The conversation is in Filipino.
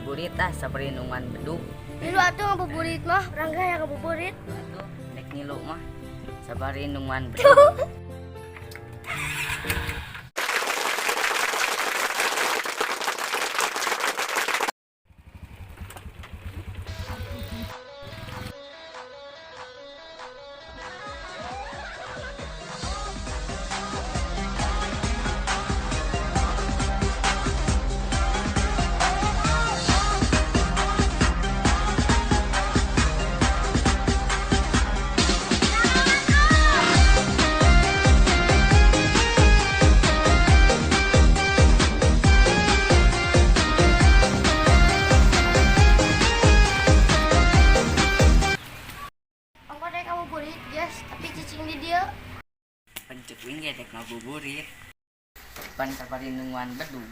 ngabuburit sa Parinungan Bedug. Dilo ato ngabuburit mah, Rangga yang ngabuburit. Ito, nek ngilo mah sa Parinungan Bedug. Ang paday ngabuburit, guys, tapi cicing di dia. Pencukuin ya nek ngabuburit. Pan sa Parinungan Bedug.